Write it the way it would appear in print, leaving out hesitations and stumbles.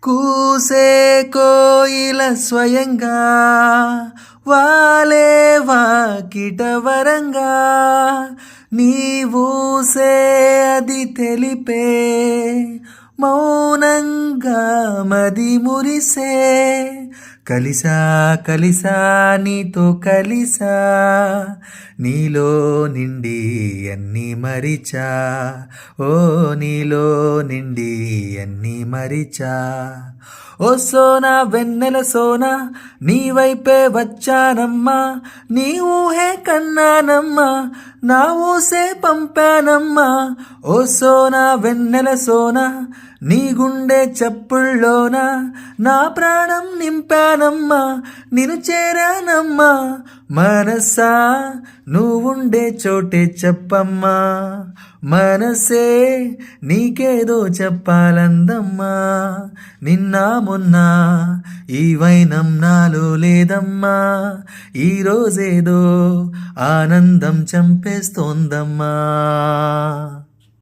కూసే కోయిల స్వయంగా వాలే వాకిట వరంగా నీవూసే అది తెలిపే మౌనంగా మది మురిసే కలిసా కలిసా నీతో కలిసా నీలో నిండి అన్నీ మరిచా ఓ నీలో నిండి అన్నీ మరిచా ఓ సోనా వెన్నెల సోనా నీ వైపే వచ్చానమ్మా నీ ఊహే కన్నానమ్మా నా ఊసే పంపానమ్మా ఓ సోనా వెన్నెల సోనా నీ గుండె చప్పుల్లోన నా ప్రాణం నింపానమ్మా నిన్ను చేరానమ్మా మనసా నువ్వుండే చోటే చెప్పమ్మా మనసే నీకేదో చెప్పాలందమ్మా నిన్న మొన్న ఈ వైనం నాలో లేదమ్మా ఈరోజేదో ఆనందం చంపేస్తోందమ్మా.